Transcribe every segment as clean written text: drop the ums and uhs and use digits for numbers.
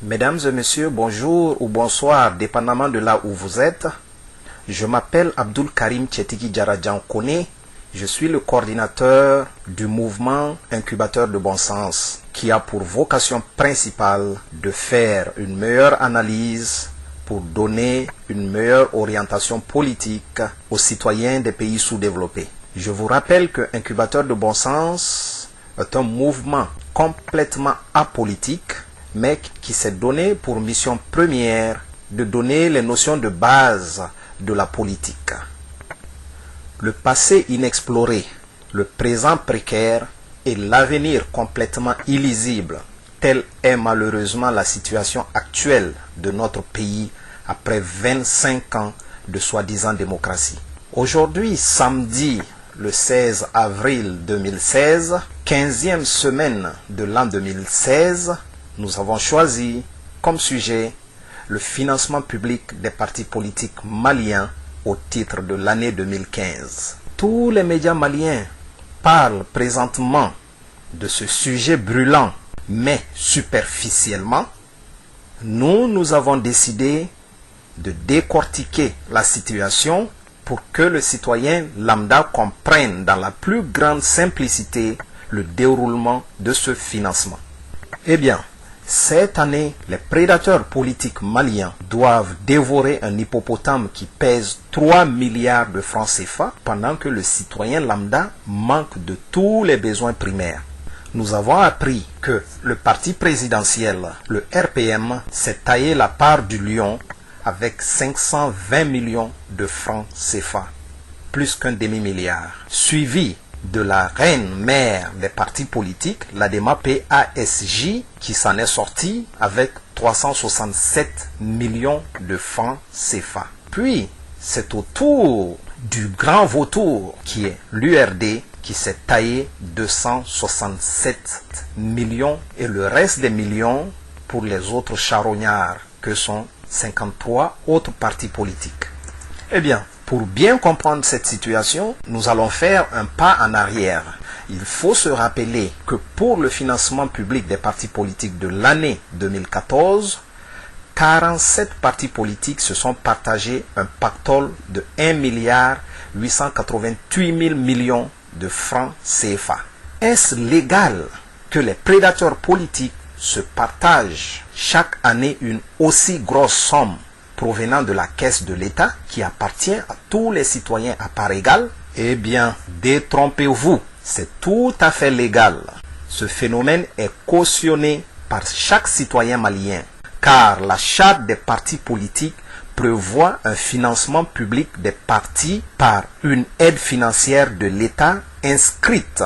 Mesdames et messieurs, bonjour ou bonsoir, dépendamment de là où vous êtes. Je m'appelle Abdul Karim Tchetiki Djaradjan Kone. Je suis le coordinateur du mouvement Incubateur de Bon Sens, qui a pour vocation principale de faire une meilleure analyse pour donner une meilleure orientation politique aux citoyens des pays sous-développés. Je vous rappelle que Incubateur de Bon Sens est un mouvement complètement apolitique, mais qui s'est donné pour mission première de donner les notions de base de la politique. Le passé inexploré, le présent précaire et l'avenir complètement illisible, telle est malheureusement la situation actuelle de notre pays après 25 ans de soi-disant démocratie. Aujourd'hui, samedi, le 16 avril 2016, 15e semaine de l'an 2016, nous avons choisi comme sujet le financement public des partis politiques maliens au titre de l'année 2015. Tous les médias maliens parlent présentement de ce sujet brûlant, mais superficiellement. Nous avons décidé de décortiquer la situation pour que le citoyen lambda comprenne dans la plus grande simplicité le déroulement de ce financement. Eh bien, cette année, les prédateurs politiques maliens doivent dévorer un hippopotame qui pèse 3 milliards de francs CFA pendant que le citoyen lambda manque de tous les besoins primaires. Nous avons appris que le parti présidentiel, le RPM, s'est taillé la part du lion avec 520 millions de francs CFA, plus qu'un demi-milliard, suivi de la reine mère des partis politiques, l'ADEMA PASJ, qui s'en est sortie avec 367 millions de francs CFA. Puis, c'est au tour du grand vautour qui est l'URD qui s'est taillé 267 millions et le reste des millions pour les autres charognards que sont 53 autres partis politiques. Eh bien, pour bien comprendre cette situation, nous allons faire un pas en arrière. Il faut se rappeler que pour le financement public des partis politiques de l'année 2014, 47 partis politiques se sont partagés un pactole de 1 milliard 888 000 millions de francs CFA. Est-ce légal que les prédateurs politiques se partagent chaque année une aussi grosse somme provenant de la caisse de l'État qui appartient à tous les citoyens à part égale? Eh bien, détrompez-vous, c'est tout à fait légal. Ce phénomène est cautionné par chaque citoyen malien, car la charte des partis politiques prévoit un financement public des partis par une aide financière de l'État inscrite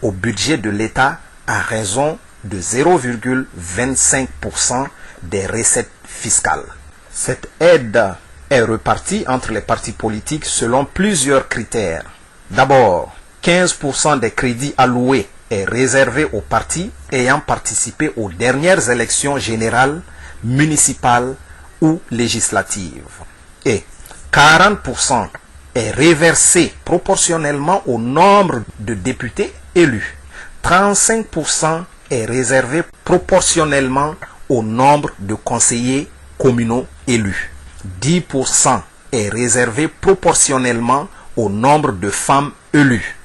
au budget de l'État à raison de 0,25% des recettes fiscales. Cette aide est repartie entre les partis politiques selon plusieurs critères. D'abord, 15% des crédits alloués est réservé aux partis ayant participé aux dernières élections générales, municipales ou législatives. Et 40% est reversé proportionnellement au nombre de députés élus. 35% est réservé proportionnellement au nombre de conseillers communaux élus. 10% est réservé proportionnellement au nombre de femmes élues.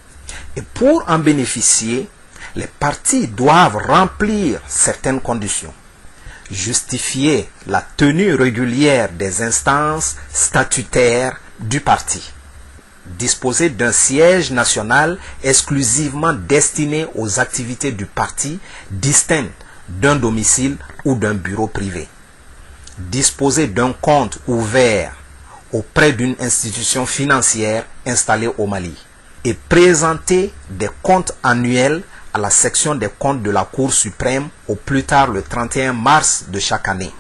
Et pour en bénéficier, les partis doivent remplir certaines conditions. Justifier la tenue régulière des instances statutaires du parti. Disposer d'un siège national exclusivement destiné aux activités du parti distinctes d'un domicile ou d'un bureau privé. Disposer d'un compte ouvert auprès d'une institution financière installée au Mali et présenter des comptes annuels à la section des comptes de la Cour suprême au plus tard le 31 mars de chaque année.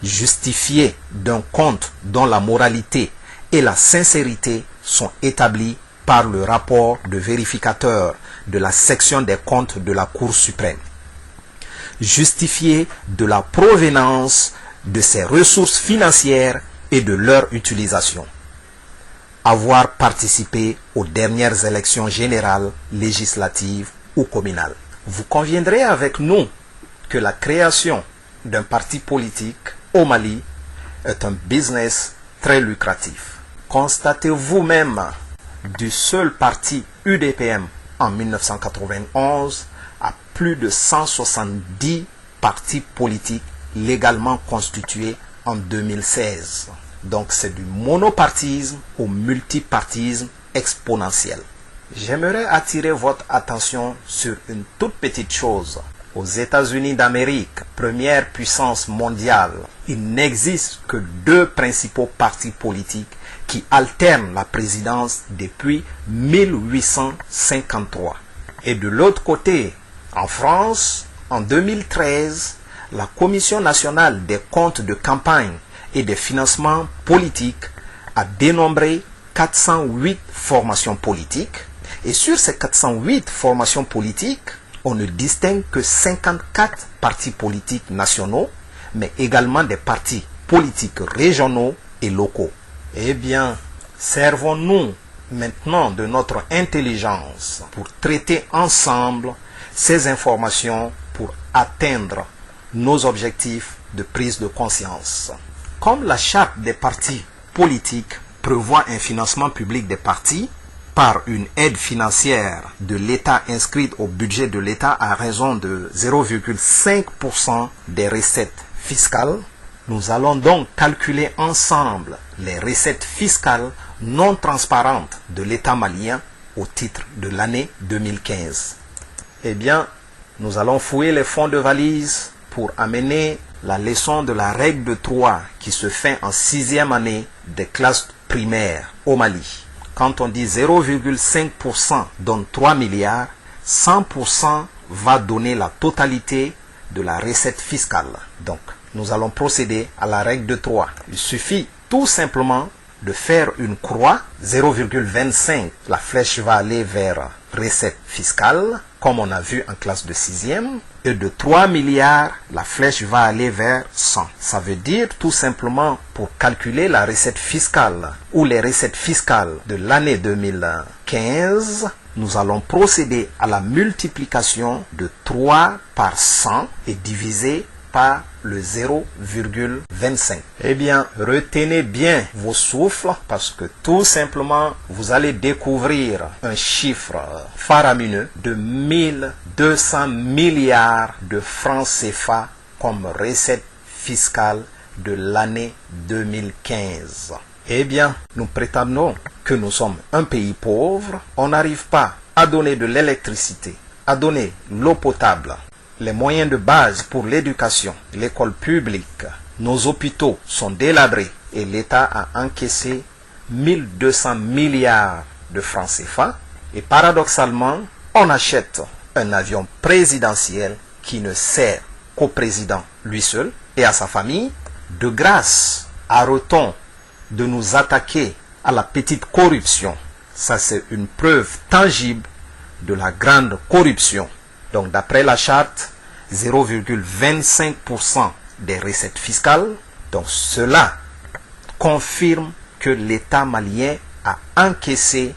Justifier d'un compte dont la moralité et la sincérité sont établis par le rapport de vérificateur de la section des comptes de la Cour suprême. Justifier de la provenance de ses ressources financières et de leur utilisation. Avoir participé aux dernières élections générales, législatives ou communales. Vous conviendrez avec nous que la création d'un parti politique au Mali est un business très lucratif. Constatez vous-même, du seul parti UDPM en 1991 à plus de 170 partis politiques légalement constitués en 2016. Donc c'est du monopartisme au multipartisme exponentiel. J'aimerais attirer votre attention sur une toute petite chose. Aux États-Unis d'Amérique, première puissance mondiale, il n'existe que deux principaux partis politiques qui alternent la présidence depuis 1853. Et de l'autre côté, en France, en 2013, la Commission nationale des comptes de campagne et des financements politiques a dénombré 408 formations politiques. Et sur ces 408 formations politiques, on ne distingue que 54 partis politiques nationaux, mais également des partis politiques régionaux et locaux. Eh bien, servons-nous maintenant de notre intelligence pour traiter ensemble ces informations pour atteindre nos objectifs de prise de conscience. Comme la charte des partis politiques prévoit un financement public des partis par une aide financière de l'État inscrite au budget de l'État à raison de 0,5% des recettes fiscales, nous allons donc calculer ensemble les recettes fiscales non transparentes de l'État malien au titre de l'année 2015. Eh bien, nous allons fouiller les fonds de valise pour amener la leçon de la règle de 3 qui se fait en 6e année des classes primaires au Mali. Quand on dit 0,5% donne 3 milliards, 100% va donner la totalité de la recette fiscale. Donc, nous allons procéder à la règle de 3. Il suffit tout simplement de faire une croix, 0,25, la flèche va aller vers recette fiscale, comme on a vu en classe de 6e, et de 3 milliards, la flèche va aller vers 100. Ça veut dire tout simplement pour calculer la recette fiscale ou les recettes fiscales de l'année 2015, nous allons procéder à la multiplication de 3 par 100 et diviser par le 0,25. Eh bien, retenez bien vos souffles parce que tout simplement, vous allez découvrir un chiffre faramineux de 1200 milliards de francs CFA comme recette fiscale de l'année 2015. Eh bien, nous prétendons que nous sommes un pays pauvre. On n'arrive pas à donner de l'électricité, à donner l'eau potable, les moyens de base pour l'éducation, l'école publique. Nos hôpitaux sont délabrés et l'État a encaissé 1200 milliards de francs CFA. Et paradoxalement, on achète un avion présidentiel qui ne sert qu'au président lui seul et à sa famille. De grâce, arrêtons de nous attaquer à la petite corruption. Ça, c'est une preuve tangible de la grande corruption. Donc, d'après la charte, 0,25% des recettes fiscales. Donc, cela confirme que l'État malien a encaissé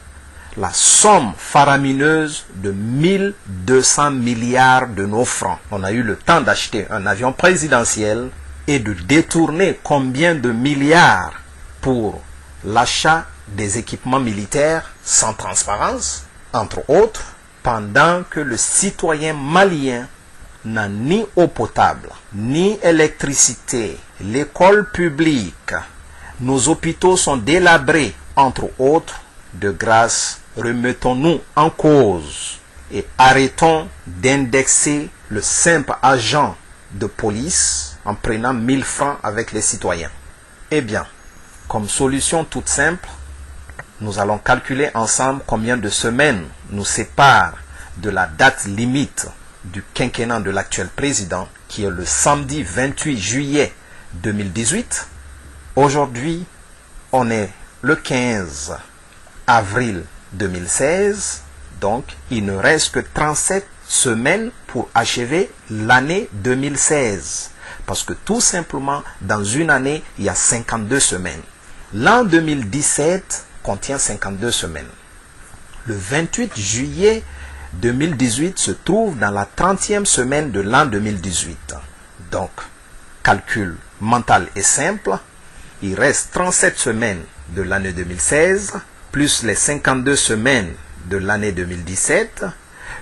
la somme faramineuse de 1200 milliards de nos francs. On a eu le temps d'acheter un avion présidentiel et de détourner combien de milliards pour l'achat des équipements militaires sans transparence, entre autres, pendant que le citoyen malien n'a ni eau potable, ni électricité, l'école publique, nos hôpitaux sont délabrés, entre autres. De grâce, remettons-nous en cause et arrêtons d'indexer le simple agent de police en prenant 1000 francs avec les citoyens. Eh bien, comme solution toute simple, nous allons calculer ensemble combien de semaines nous séparent de la date limite du quinquennat de l'actuel président, qui est le samedi 28 juillet 2018. Aujourd'hui, on est le 15 avril 2016, donc il ne reste que 37 semaines pour achever l'année 2016. Parce que tout simplement, dans une année, il y a 52 semaines. L'an 2017 contient 52 semaines. Le 28 juillet 2018 se trouve dans la 30e semaine de l'an 2018. Donc, calcul mental est simple. Il reste 37 semaines de l'année 2016, plus les 52 semaines de l'année 2017,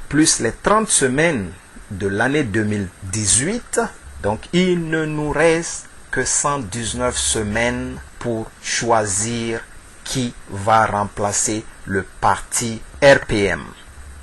plus les 30 semaines de l'année 2018. Donc, il ne nous reste que 119 semaines pour choisir qui va remplacer le parti RPM.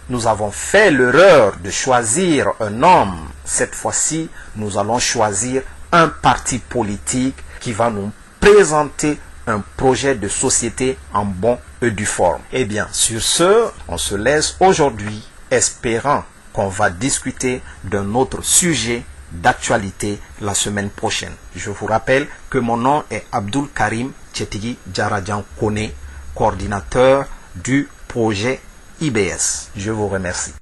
Nous avons fait l'erreur de choisir un homme. Cette fois-ci, nous allons choisir un parti politique qui va nous présenter un projet de société en bonne et due forme. Eh bien, sur ce, on se laisse aujourd'hui, espérant qu'on va discuter d'un autre sujet d'actualité la semaine prochaine. Je vous rappelle que mon nom est Abdul Karim Tchetigi Djaradjan Kone, coordinateur du projet IBS. Je vous remercie.